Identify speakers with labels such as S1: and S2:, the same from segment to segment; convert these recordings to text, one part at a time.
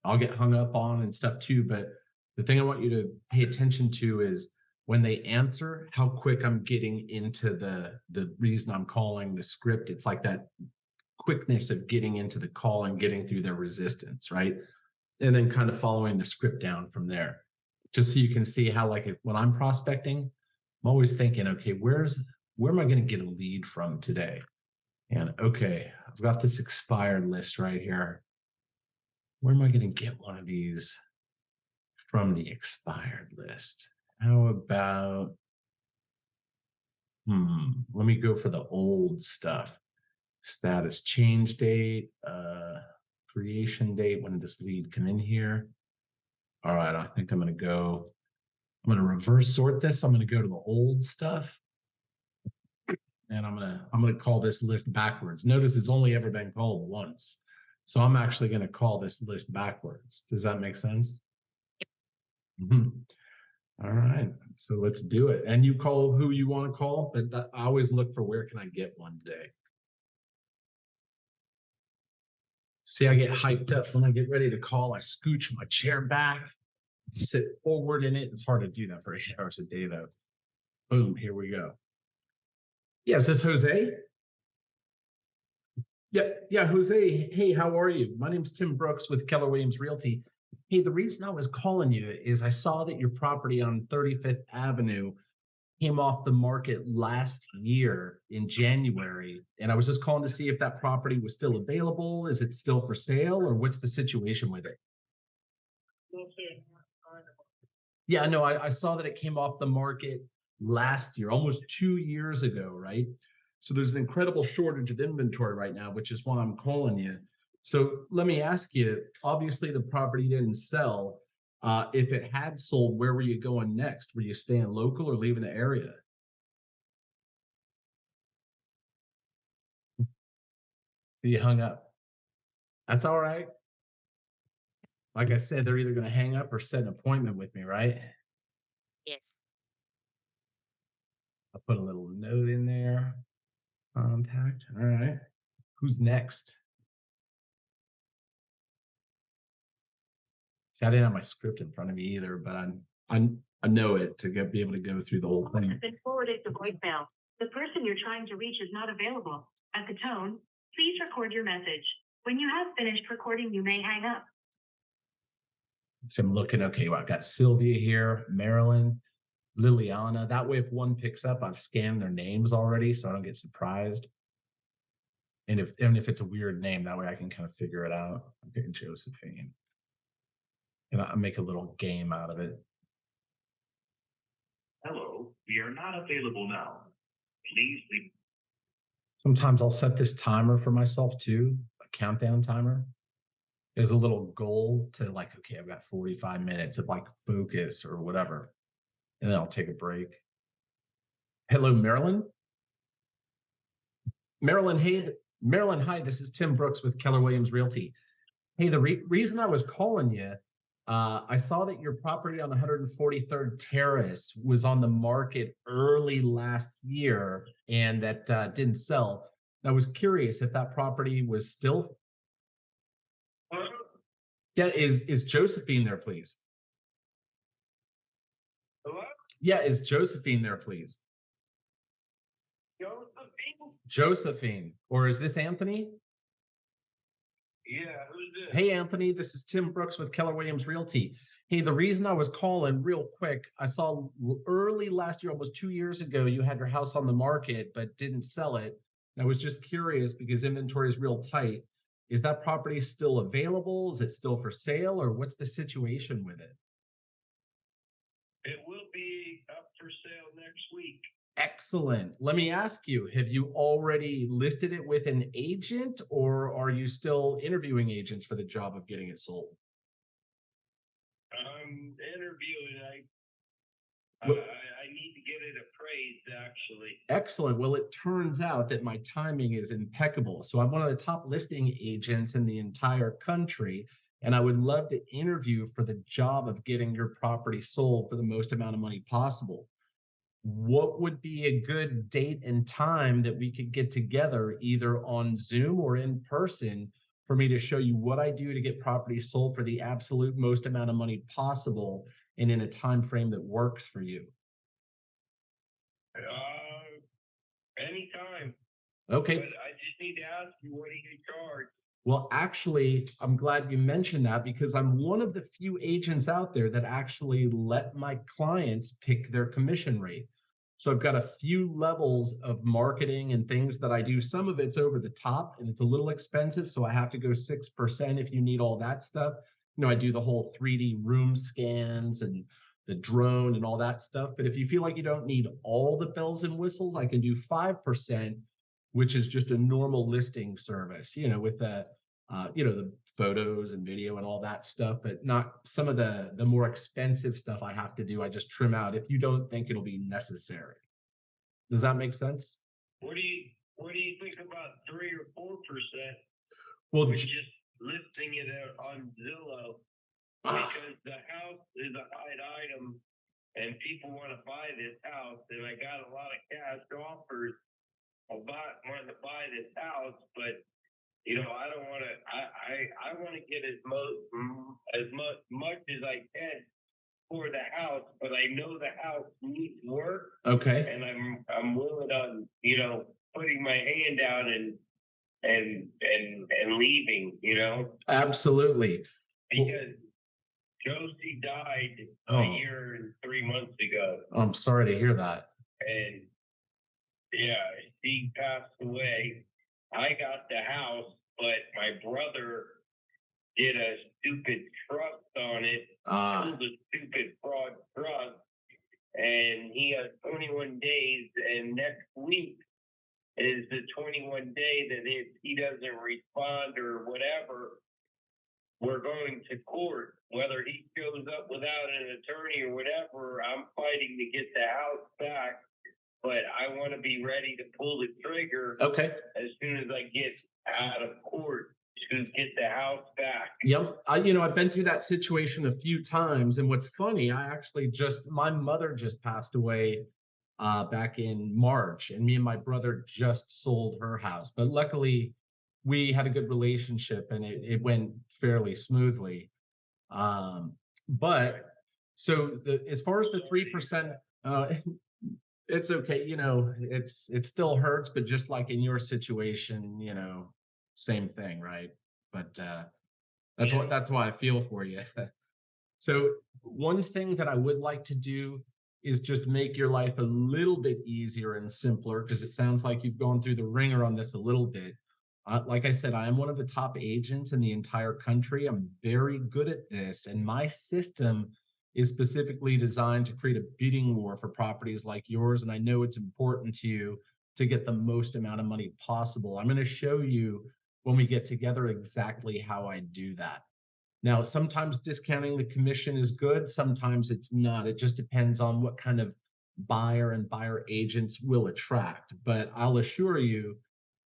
S1: I'll get hung up on and stuff too. But the thing I want you to pay attention to is when they answer, how quick I'm getting into the reason I'm calling, the script. It's like that quickness of getting into the call and getting through their resistance, right? And then kind of following the script down from there, just so you can see how, like, when I'm prospecting, I'm always thinking, okay, where am I going to get a lead from today? And okay, I've got this expired list right here. Where am I going to get one of these from the expired list? How about, let me go for the old stuff. Status change date, creation date. When did this lead come in here? All right, I think I'm going to reverse sort this. I'm going to go to the old stuff. And I'm going to call this list backwards. Notice it's only ever been called once. So I'm actually going to call this list backwards. Does that make sense? All right, so let's do it. And you call who you want to call, but I always look for where can I get one today. See, I get hyped up when I get ready to call. I scooch my chair back, sit forward in it. It's hard to do that for 8 hours a day, though. Boom, here we go. Yeah, is this Jose? Yeah, Jose. Hey, how are you? My name's Tim Brooks with Keller Williams Realty. Hey, the reason I was calling you is I saw that your property on 35th Avenue came off the market last year in January. And I was just calling to see if that property was still available. Is it still for sale, or what's the situation with it? Yeah, no, I saw that it came off the market last year, almost 2 years ago, right? So there's an incredible shortage of inventory right now, which is why I'm calling you. So let me ask you, obviously the property didn't sell. If it had sold, where were you going next? Were you staying local or leaving the area? So you hung up. That's all right. Like I said, they're either going to hang up or set an appointment with me, right?
S2: Yes.
S1: I'll put a little note in there. Contact. All right. Who's next? See, I didn't have my script in front of me either, but I know it to be able to go through the whole thing.
S2: Has been forwarded to voicemail. The person you're trying to reach is not available. At the tone, please record your message. When you have finished recording, you may hang up.
S1: So I'm looking, okay, well, I've got Sylvia here, Marilyn, Liliana. That way, if one picks up, I've scanned their names already, so I don't get surprised. And if it's a weird name, that way I can kind of figure it out. I'm getting Josephine. And I'll make a little game out of it.
S3: Hello, we are not available now. Please leave.
S1: Sometimes I'll set this timer for myself too, a countdown timer. There's a little goal to, like, okay, I've got 45 minutes of like focus or whatever. And then I'll take a break. Hello, Marilyn. Marilyn, hey, Marilyn, hi, this is Tim Brooks with Keller Williams Realty. Hey, the reason I was calling you, I saw that your property on the 143rd Terrace was on the market early last year, and that didn't sell. And I was curious if that property was still. Yeah, is Josephine there, please?
S3: Hello?
S1: Yeah, is Josephine there, please? Josephine, or is this Anthony?
S3: Yeah, who's this?
S1: Hey, Anthony, this is Tim Brooks with Keller Williams Realty. Hey, the reason I was calling real quick, I saw early last year, almost 2 years ago, you had your house on the market, but didn't sell it. And I was just curious because inventory is real tight. Is that property still available? Is it still for sale, or what's the situation with it?
S3: It will be up for sale next week.
S1: Excellent. Let me ask you, have you already listed it with an agent, or are you still interviewing agents for the job of getting it sold?
S3: I'm interviewing. I need to get it appraised, actually.
S1: Excellent. Well, it turns out that my timing is impeccable. So I'm one of the top listing agents in the entire country, and I would love to interview for the job of getting your property sold for the most amount of money possible. What would be a good date and time that we could get together, either on Zoom or in person, for me to show you what I do to get properties sold for the absolute most amount of money possible and in a time frame that works for you.
S3: Anytime.
S1: Okay.
S3: But I just need to ask you, what do you charge?
S1: Well, actually, I'm glad you mentioned that because I'm one of the few agents out there that actually let my clients pick their commission rate. So I've got a few levels of marketing and things that I do. Some of it's over the top and it's a little expensive. So I have to go 6% if you need all that stuff. I do the whole 3D room scans and the drone and all that stuff. But if you feel like you don't need all the bells and whistles, I can do 5%, which is just a normal listing service, with the photos and video and all that stuff, but not some of the more expensive stuff I have to do. I just trim out if you don't think it'll be necessary. Does that make sense?
S3: What do you think about 3 or 4%?
S1: Well,
S3: We're just listing it on Zillow because the house is a hot item and people want to buy this house, and I got a lot of cash offers about wanting to buy this house, but I don't want to. I want to get as much as I can for the house, but I know the house needs work.
S1: Okay.
S3: And I'm willing on putting my hand down and leaving.
S1: Absolutely.
S3: Because Josie died a year and 3 months ago.
S1: I'm sorry to hear that.
S3: And yeah, she passed away. I got the house, but my brother did a stupid trust on it. Pulled a stupid fraud trust, and he has 21 days. And next week is the 21 day that if he doesn't respond or whatever, we're going to court. Whether he shows up without an attorney or whatever, I'm fighting to get the house back. But I want to be ready to pull the trigger.
S1: Okay.
S3: As soon as I get out of court to get the house back.
S1: Yep. I've been through that situation a few times. And what's funny, my mother just passed away back in March, and me and my brother just sold her house. But luckily, we had a good relationship and it went fairly smoothly. But so as far as the 3%, it's okay. It still hurts, but just like in your situation, same thing, right? But that's why I feel for you. So one thing that I would like to do is just make your life a little bit easier and simpler, because it sounds like you've gone through the ringer on this a little bit. Like I said, I am one of the top agents in the entire country. I'm very good at this, and my system is specifically designed to create a bidding war for properties like yours. And I know it's important to you to get the most amount of money possible. I'm going to show you when we get together exactly how I do that. Now, sometimes discounting the commission is good, sometimes it's not. It just depends on what kind of buyer and buyer agents will attract. But I'll assure you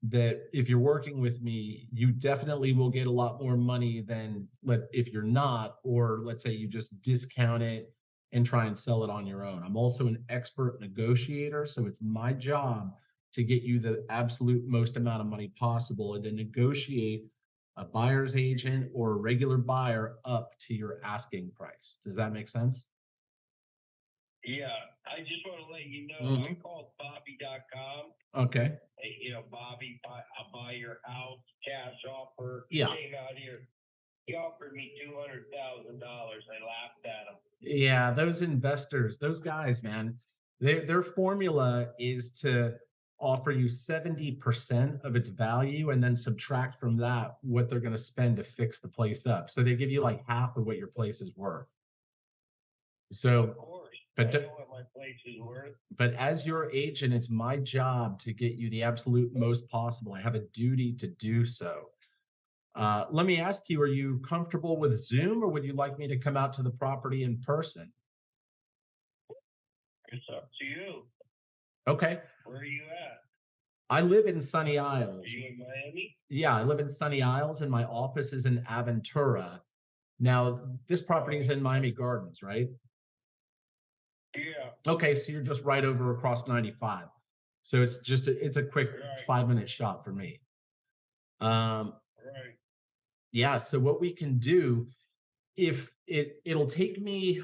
S1: that if you're working with me, you definitely will get a lot more money than if you're not, or let's say you just discount it and try and sell it on your own. I'm also an expert negotiator, so it's my job to get you the absolute most amount of money possible and to negotiate a buyer's agent or a regular buyer up to your asking price. Does that make sense?
S3: Yeah, I just want to let you know, I called Bobby.com.
S1: Okay.
S3: Bobby, I'll buy your house, cash offer.
S1: Yeah.
S3: He came out here. He offered me $200,000. I laughed at him.
S1: Yeah, those investors, those guys, man, their formula is to offer you 70% of its value and then subtract from that what they're going to spend to fix the place up. So they give you like half of what your place is worth. So,
S3: of course, I know what my place is worth.
S1: But as your agent, it's my job to get you the absolute most possible. I have a duty to do so. Let me ask you, are you comfortable with Zoom, or would you like me to come out to the property in person?
S3: It's up to you.
S1: Okay.
S3: Where are you at?
S1: I live in Sunny Isles.
S3: Are you in Miami?
S1: Yeah, I live in Sunny Isles, and my office is in Aventura. Now, this property is in Miami Gardens, right?
S3: Yeah.
S1: Okay, so you're just right over across 95. So it's a quick 5-minute shot for me.
S3: Right.
S1: Yeah. So what we can do, if it'll take me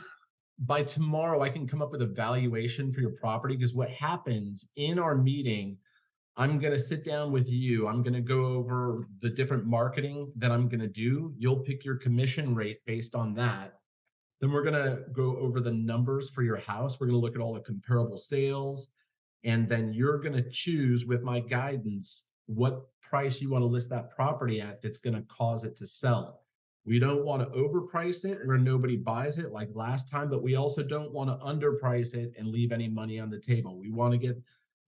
S1: by tomorrow, I can come up with a valuation for your property, because what happens in our meeting, I'm going to sit down with you. I'm going to go over the different marketing that I'm going to do. You'll pick your commission rate based on that. Then we're going to go over the numbers for your house. We're going to look at all the comparable sales. And then you're going to choose, with my guidance, what price you want to list that property at that's going to cause it to sell. We don't want to overprice it where nobody buys it like last time, but we also don't want to underprice it and leave any money on the table. We want to get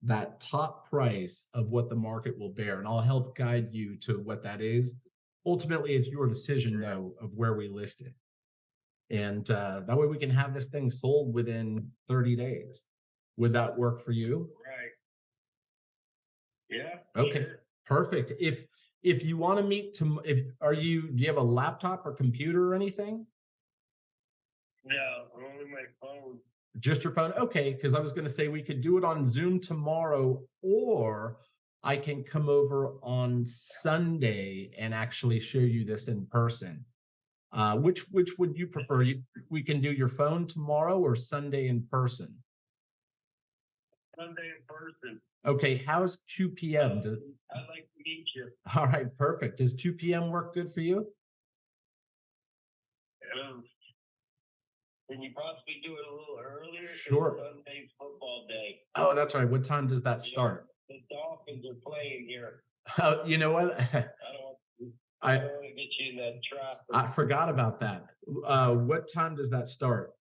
S1: that top price of what the market will bear. And I'll help guide you to what that is. Ultimately, it's your decision, though, of where we list it. And that way we can have this thing sold within 30 days. Would that work for you?
S3: Right. Yeah.
S1: Okay,
S3: Sure.
S1: perfect. If you want to meet do you have a laptop or computer or anything?
S3: No, only my phone.
S1: Just your phone? Okay, because I was going to say we could do it on Zoom tomorrow, or I can come over on Sunday and actually show you this in person. Which would you prefer? We can do your phone tomorrow or Sunday in person.
S3: Sunday in person.
S1: Okay, how's 2 p.m.?
S3: I'd like to meet you.
S1: All right, perfect. Does 2 p.m. work good for you?
S3: Can you possibly do it a little earlier?
S1: Sure.
S3: Sunday's football day.
S1: Oh, that's right. What time does that start?
S3: The Dolphins are playing here.
S1: Oh, you know what?
S3: I don't want to get you in that traffic.
S1: I forgot about that. What time does that start?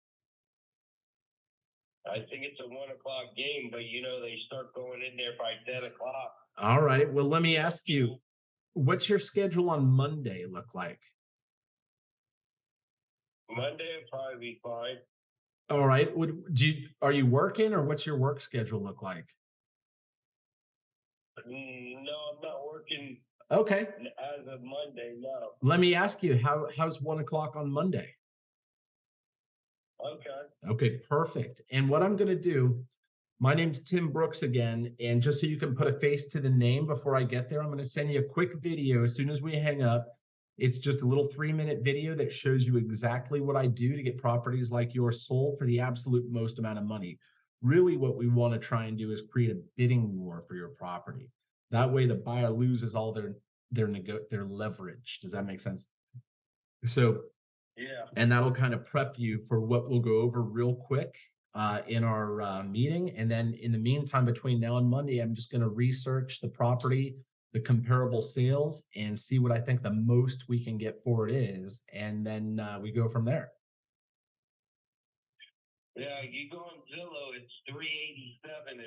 S3: I think it's a 1 o'clock game, but they start going in there by 10 o'clock.
S1: All right. Well, let me ask you, what's your schedule on Monday look like?
S3: Monday will probably be fine.
S1: All right. Are you working, or what's your work schedule look like?
S3: No, I'm not working.
S1: Okay.
S3: As of Monday, no.
S1: Let me ask you, how's 1 o'clock on Monday?
S3: Okay.
S1: Okay, perfect. And what I'm going to do, my name's Tim Brooks again, and just so you can put a face to the name before I get there, I'm going to send you a quick video as soon as we hang up. It's just a little 3-minute video that shows you exactly what I do to get properties like yours sold for the absolute most amount of money. Really, what we want to try and do is create a bidding war for your property. That way the buyer loses all their leverage. Does that make sense? So,
S3: yeah.
S1: And that'll kind of prep you for what we'll go over real quick in our meeting. And then in the meantime, between now and Monday, I'm just going to research the property, the comparable sales, and see what I think the most we can get for it is. And then we go from there.
S3: Yeah, you go on Zillow, it's 387.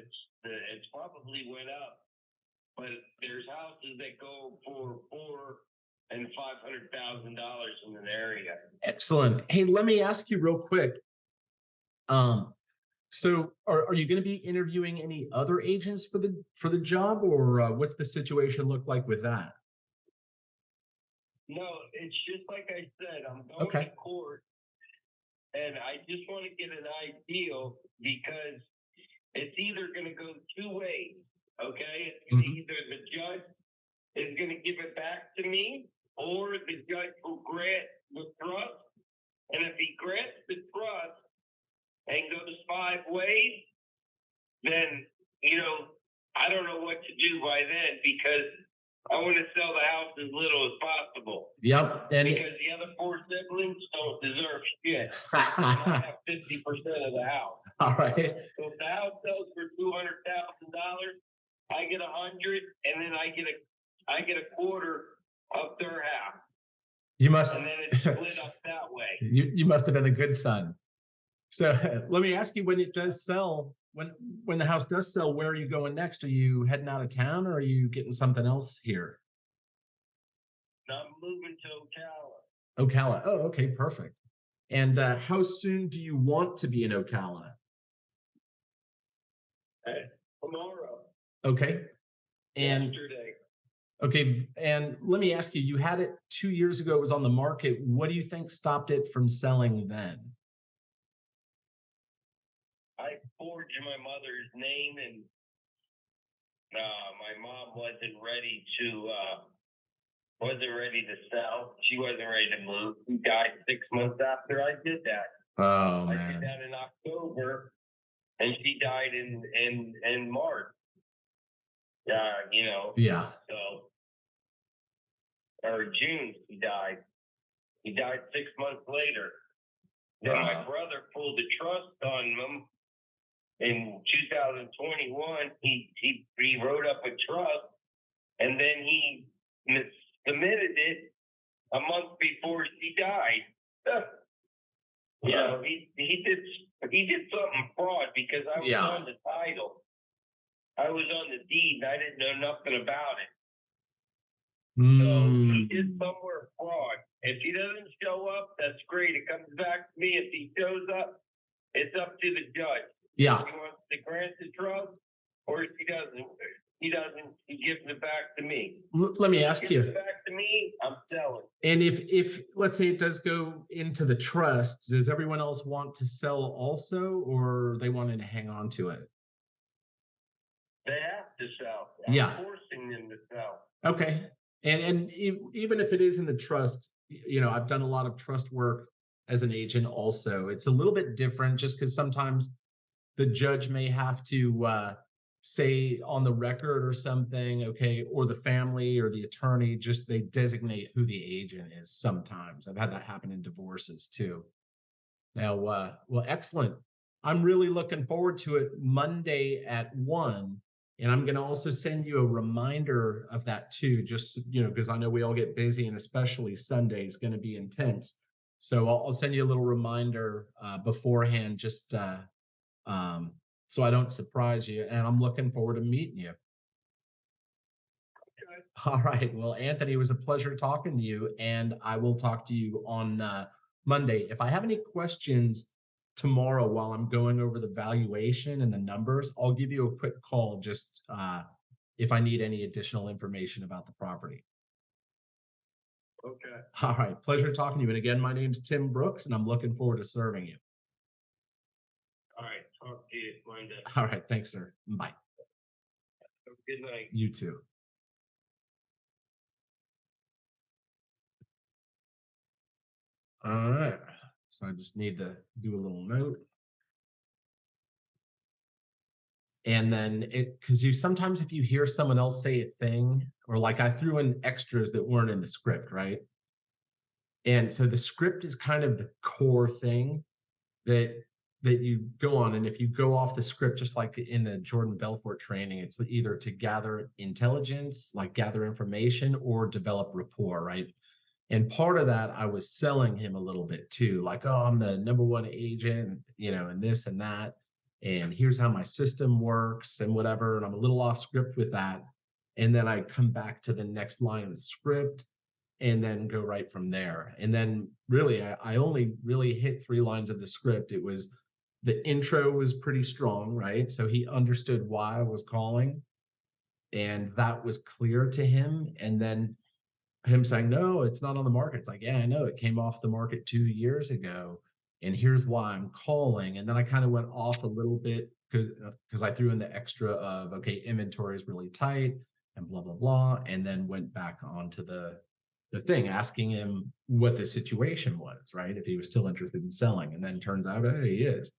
S3: It's probably went up, but there's houses that go for $400,000 and $500,000 in an area.
S1: Excellent. Hey, let me ask you real quick. So are you going to be interviewing any other agents for the job, or what's the situation look like with that?
S3: No, it's just like I said, I'm going to court, and I just want to get an ideal, because it's either going to go two ways. Okay, it's going to either the judge is going to give it back to me, or the judge will grant the trust. And if he grants the trust and goes 5 ways, then, I don't know what to do by then, because I want to sell the house as little as possible.
S1: Yep.
S3: Because the other 4 siblings don't deserve shit. I have 50% of the house.
S1: All right.
S3: So if the house sells for $200,000, I get 100, and then I get a quarter of their half.
S1: You must.
S3: And then it's split up that way.
S1: You must have been a good son. So let me ask you, when it does sell, when the house does sell, where are you going next? Are you heading out of town, or are you getting something else here?
S3: I'm moving to Ocala.
S1: Ocala. Oh, okay, perfect. And how soon do you want to be in Ocala?
S3: Tomorrow.
S1: Okay. And
S3: yesterday.
S1: Okay, and let me ask you, you had it 2 years ago, it was on the market. What do you think stopped it from selling then?
S3: I forged my mother's name, and my mom wasn't ready to wasn't ready to sell. She wasn't ready to move. She died 6 months after I did that.
S1: Oh
S3: I
S1: man.
S3: did that in October, and she died in March.
S1: Yeah.
S3: So, or June, she died. He died 6 months later. Then my brother pulled a trust on them in 2021. He wrote up a trust, and then he submitted it a month before she died. He did something fraud because I was on the title. I was on the deed, and I didn't know nothing about it. So he did somewhere fraud. If he doesn't show up, that's great. It comes back to me. If he shows up, it's up to the judge.
S1: Yeah.
S3: If he wants to grant the trust, or if he doesn't, he gives it back to me.
S1: Let me ask you.
S3: Back to me, I'm selling.
S1: And if let's say it does go into the trust, does everyone else want to sell also, or they wanted to hang on to it?
S3: They have to sell.
S1: I'm
S3: forcing them to sell.
S1: Okay. And even if it is in the trust, I've done a lot of trust work as an agent also. It's a little bit different just because sometimes the judge may have to say on the record or something, okay, or the family or the attorney, just they designate who the agent is sometimes. I've had that happen in divorces too. Now, well, excellent. I'm really looking forward to it Monday at 1. And I'm going to also send you a reminder of that too, just, because I know we all get busy and especially Sunday is going to be intense. So I'll send you a little reminder beforehand, just so I don't surprise you. And I'm looking forward to meeting you.
S3: Okay.
S1: All right. Well, Anthony, it was a pleasure talking to you, and I will talk to you on Monday. If I have any questions tomorrow while I'm going over the valuation and the numbers, I'll give you a quick call just if I need any additional information about the property.
S3: Okay.
S1: All right. Pleasure talking to you. And again, my name's Tim Brooks, and I'm looking forward to serving you.
S3: All right. Talk to you Monday.
S1: All right. Thanks, sir. Bye.
S3: Have a good night.
S1: You too. All right. So I just need to do a little note. And then because sometimes if you hear someone else say a thing, or like I threw in extras that weren't in the script, right? And so the script is kind of the core thing that you go on. And if you go off the script, just like in the Jordan Belfort training, it's either to gather intelligence, like gather information, or develop rapport, right? And part of that, I was selling him a little bit too, like, oh, I'm the #1 agent, and this and that. And here's how my system works and whatever. And I'm a little off script with that. And then I come back to the next line of the script and then go right from there. And then really, I only really hit 3 lines of the script. It was the intro was pretty strong, right? So he understood why I was calling, and that was clear to him. And then him saying, no, it's not on the market. It's like, yeah, I know it came off the market 2 years ago, and here's why I'm calling. And then I kind of went off a little bit because I threw in the extra of, okay, inventory is really tight and blah, blah, blah. And then went back onto the thing, asking him what the situation was, right? If he was still interested in selling. And then turns out, hey, he is.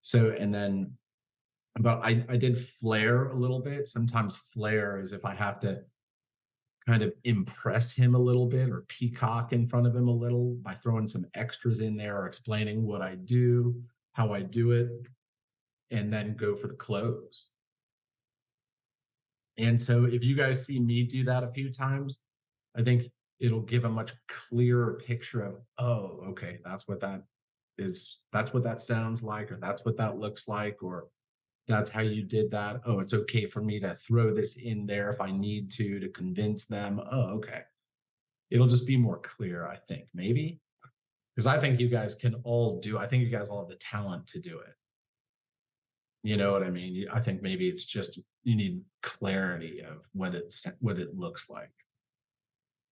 S1: So, and then, but I did flare a little bit. Sometimes flare is if I have to kind of impress him a little bit or peacock in front of him a little by throwing some extras in there or explaining what I do, how I do it, and then go for the close. And so if you guys see me do that a few times, I think it'll give a much clearer picture of, oh, okay, that's what that is. That's what that sounds like, or that's what that looks like, or that's how you did that. Oh, it's okay for me to throw this in there if I need to convince them. Oh, okay. It'll just be more clear, I think, maybe. Because I think you guys can all do, I think you guys all have the talent to do it. You know what I mean? I think maybe it's just, you need clarity of what it looks like.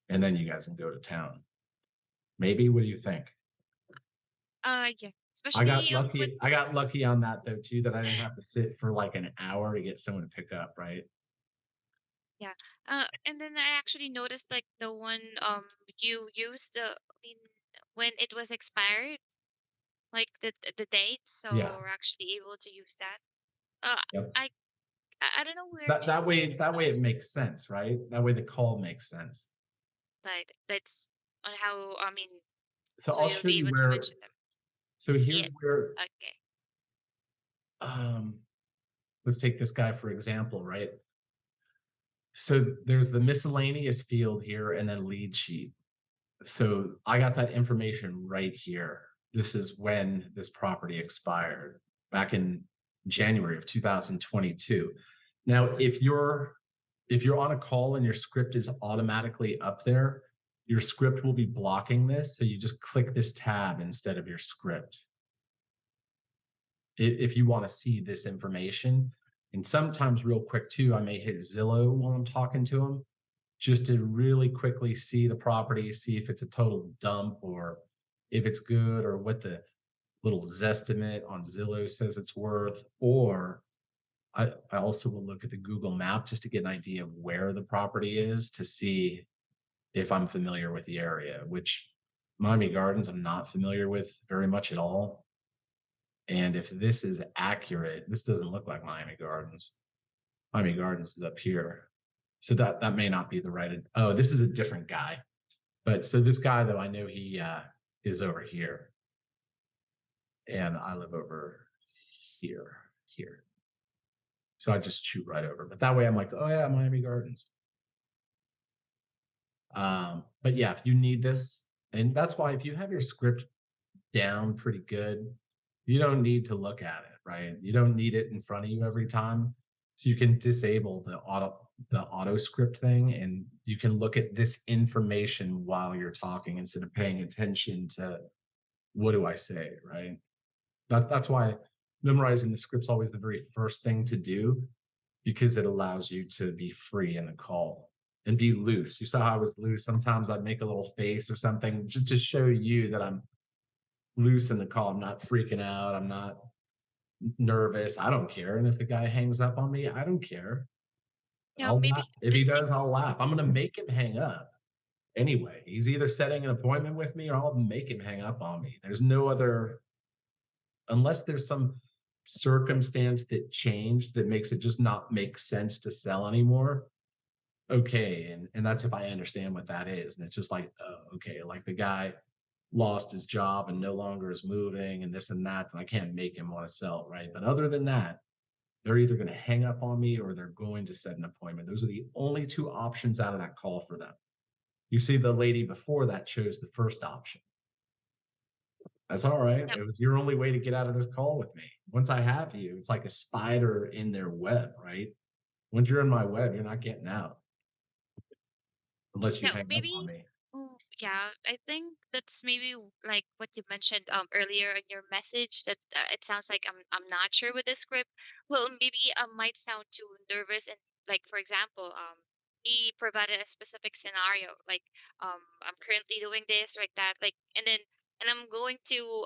S1: And then you guys can go to town. Maybe, what do you think?
S4: Yeah.
S1: I got
S4: Especially
S1: lucky.
S4: with
S1: I got lucky on that though too, that I didn't have to sit for like an hour to get someone to pick up, right?
S4: Yeah. And then I actually noticed like the one you used I mean when it was expired, like the date, so
S1: Yeah.
S4: we're actually able to use that. Uh
S1: Yep.
S4: I I don't know where
S1: That
S4: to
S1: that
S4: see
S1: way that way it
S4: those.
S1: makes sense, right? That way the call makes sense.
S4: Like that's on how I mean
S1: So
S4: so
S1: I'll
S4: you'll
S1: show
S4: be
S1: you
S4: able to
S1: where.
S4: mention them
S1: So
S4: to see
S1: here's
S4: it.
S1: where.
S4: Okay.
S1: Um, let's take this guy for example, right? So there's the miscellaneous field here, and then lead sheet. So I got that information right here. This is when this property expired back in January of 2022. Now, if you're on a call and your script is automatically up there, your script will be blocking this. So you just click this tab instead of your script if you want to see this information. And sometimes, real quick too, I may hit Zillow while I'm talking to them just to really quickly see the property, see if it's a total dump or if it's good or what the little Zestimate on Zillow says it's worth. Or I also will look at the Google map just to get an idea of where the property is to see if I'm familiar with the area, which Miami Gardens I'm not familiar with very much at all. And if this is accurate, this doesn't look like Miami Gardens. Miami Gardens is up here. So that may not be the right. Oh, this is a different guy. But so this guy though, I know he is over here, and I live over here. So I just shoot right over. But that way, I'm like, oh yeah, Miami Gardens. But yeah, if you need this, and that's why if you have your script down pretty good, you don't need to look at it, right? You don't need it in front of you every time. So you can disable the auto script thing, and you can look at this information while you're talking instead of paying attention to what do I say, right? That's why memorizing the script's always the very first thing to do, because it allows you to be free in the call and be loose. You saw how I was loose. Sometimes I'd make a little face or something just to show you that I'm loose in the call. I'm not freaking out. I'm not nervous. I don't care. And if the guy hangs up on me, I don't care.
S4: You know,
S1: I'll laugh.
S4: maybe
S1: If
S4: the
S1: he
S4: thing
S1: does, I'll laugh. I'm going to make him hang up anyway. He's either setting an appointment with me or I'll make him hang up on me. There's no other, unless there's some circumstance that changed that makes it just not make sense to sell anymore. Okay. And that's if I understand what that is. And it's just like, oh, okay, like the guy lost his job and no longer is moving and this and that, and I can't make him want to sell, right? But other than that, they're either going to hang up on me or they're going to set an appointment. Those are the only two options out of that call for them. You see, the lady before that chose the first option. That's all right.
S4: no,
S1: It was your only way to get out of this call with me. Once I have you, it's like a spider in their web, right? Once you're in my web, you're not getting out unless you
S4: no,
S1: hang up on
S4: maybe.
S1: me.
S4: Oh, yeah, I think that's maybe like what you mentioned earlier in your message that it sounds like I'm not sure with the script. Well, maybe I might sound too nervous and like for example, he provided a specific scenario like I'm currently doing this like that like and I'm going to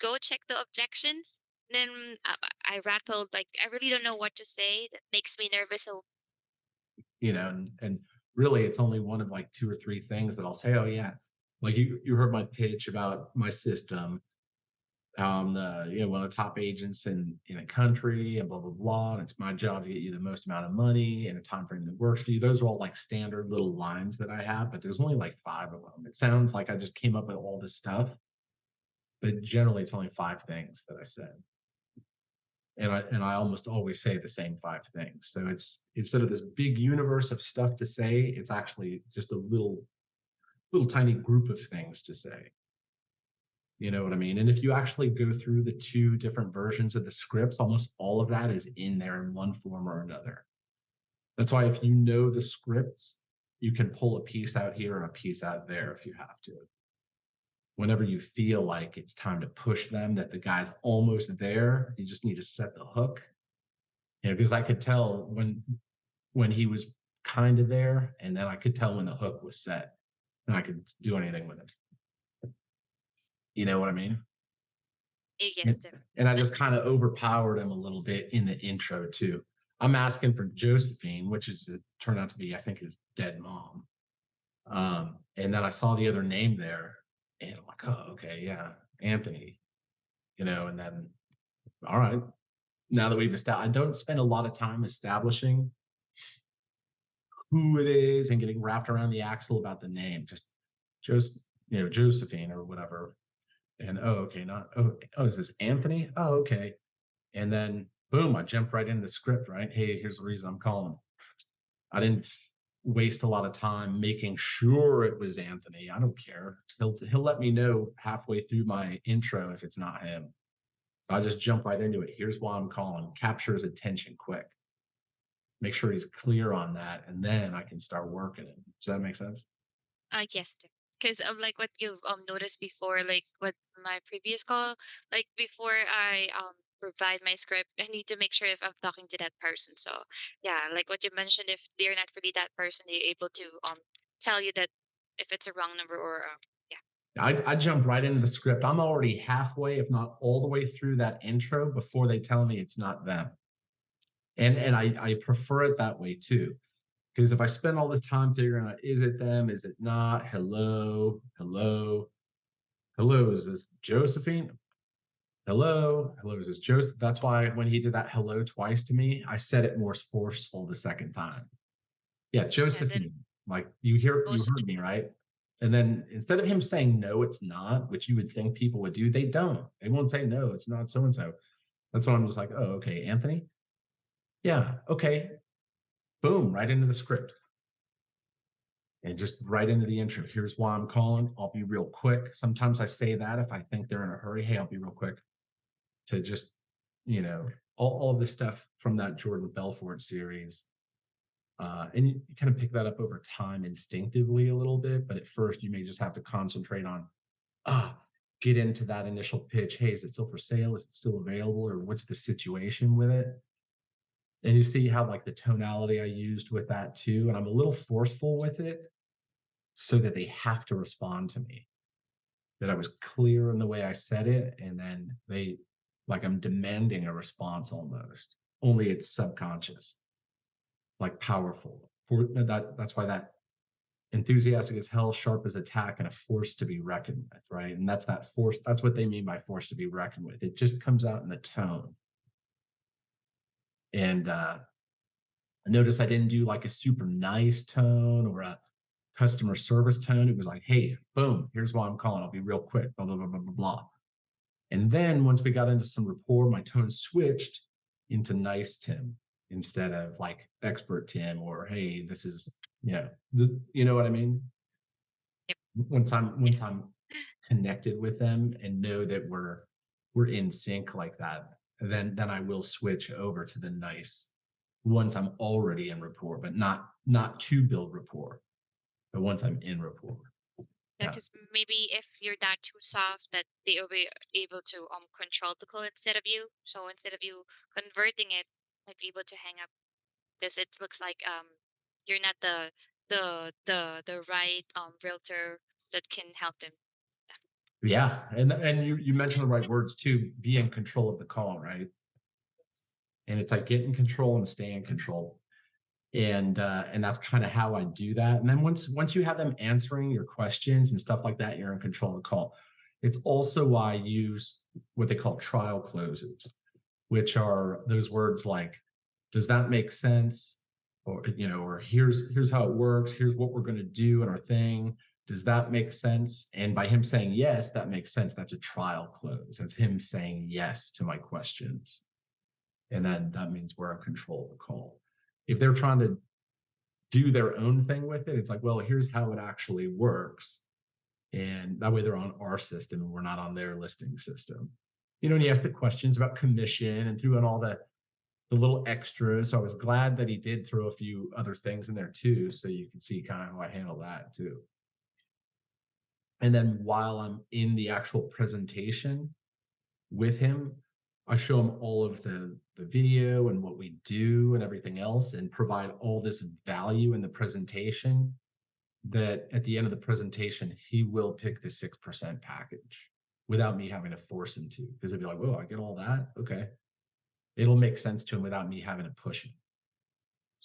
S4: go check the objections. Then I rattled like I really don't know what to say. That makes me nervous. So
S1: And really it's only one of like two or three things that I'll say, oh yeah, like you heard my pitch about my system, one of the top agents in the country and blah blah blah, and it's my job to get you the most amount of money in a time frame that works for you. Those are all like standard little lines that I have, but there's only like five of them. It sounds like I just came up with all this stuff, but generally it's only five things that I said, and I almost always say the same five things. So it's instead of this big universe of stuff to say, it's actually just a little tiny group of things to say. You know what I mean? And if you actually go through the two different versions of the scripts, almost all of that is in there in one form or another. That's why if you know the scripts, you can pull a piece out here and a piece out there if you have to. Whenever you feel like it's time to push them, that the guy's almost there, you just need to set the hook. Because I could tell when he was kind of there, and then I could tell when the hook was set, and I could do anything with it. You know what I mean?
S4: yes,
S1: And,
S4: Tim.
S1: and I
S4: That
S1: just kind of overpowered him a little bit in the intro too. I'm asking for Josephine, which is it turned out to be, I think, his dead mom. And then I saw the other name there, and I'm like, oh, okay, yeah, Anthony, and then all right. Now that we've established, I don't spend a lot of time establishing who it is and getting wrapped around the axle about the name. Just Josephine or whatever. And okay, is this Anthony? Oh, okay. And then boom, I jumped right into the script, right? Hey, here's the reason I'm calling. I didn't waste a lot of time making sure it was Anthony. I don't care. He'll let me know halfway through my intro if it's not him. So I just jump right into it. Here's why I'm calling. Capture his attention quick. Make sure he's clear on that, and then I can start working it. Does that make sense?
S4: Yes, because like what you've noticed before, like what my previous call, like before I provide my script, I need to make sure if I'm talking to that person. So yeah, like what you mentioned, if they're not really that person, they're able to tell you that if it's a wrong number or yeah.
S1: I jump right into the script. I'm already halfway, if not all the way through that intro before they tell me it's not them. And I prefer it that way too. Because if I spend all this time figuring out, is it them? Is it not? Hello, is this Josephine? Hello, is this Joseph? That's why when he did that hello twice to me, I said it more forceful the second time. Yeah,
S4: Yeah, then
S1: Josephine. Like you
S4: most of the
S1: heard me,
S4: time.
S1: right? And then instead of him saying no, it's not, which you would think people would do, they don't. They won't say no, it's not so and so. That's why I'm just like, oh, okay, Anthony. Yeah, okay. Boom, right into the script. And just right into the intro. Here's why I'm calling. I'll be real quick. Sometimes I say that if I think they're in a hurry. Hey, I'll be real quick. To just, all of this stuff from that Jordan Belfort series. And you kind of pick that up over time instinctively a little bit, but at first you may just have to concentrate on, get into that initial pitch. Hey, is it still for sale? Is it still available? Or what's the situation with it? And you see how like the tonality I used with that too. And I'm a little forceful with it so that they have to respond to me, that I was clear in the way I said it. And then like I'm demanding a response almost, only it's subconscious, like powerful. That's why that enthusiastic as hell, sharp as attack, and a force to be reckoned with, right? And that's that force. That's what they mean by force to be reckoned with. It just comes out in the tone. And notice I didn't do like a super nice tone or a customer service tone. It was like, hey, boom, here's why I'm calling. I'll be real quick, blah, blah, blah, blah, blah, blah. And then once we got into some rapport, my tone switched into nice Tim instead of like expert Tim or, hey, this is, you know what I mean?
S4: Yep.
S1: Once I'm connected with them and know that we're in sync like that, then I will switch over to the nice once I'm already in rapport, but not to build rapport, but once I'm in rapport.
S4: Yeah, because maybe if you're that too soft, that they will be able to control the call instead of you. So instead of you converting it, might be able to hang up because it looks like you're not the right realtor that can help them.
S1: Yeah, and you mentioned the right words too. Be in control of the call, right? And it's like get in control and stay in control. And that's kind of how I do that. And then once you have them answering your questions and stuff like that, you're in control of the call. It's also why I use what they call trial closes, which are those words like, does that make sense? Or here's how it works. Here's what we're going to do in our thing. Does that make sense? And by him saying yes, that makes sense. That's a trial close. That's him saying yes to my questions. And then that means we're in control of the call. If they're trying to do their own thing with it, it's like, well, here's how it actually works. And that way they're on our system and we're not on their listing system. And he asked the questions about commission and threw in all the little extras. So I was glad that he did throw a few other things in there too, so you can see kind of how I handle that too. And then while I'm in the actual presentation with him, I show him all of the video and what we do and everything else, and provide all this value in the presentation that at the end of the presentation, he will pick the 6% package without me having to force him to, because he'll be like, whoa, I get all that. Okay. It'll make sense to him without me having to push him.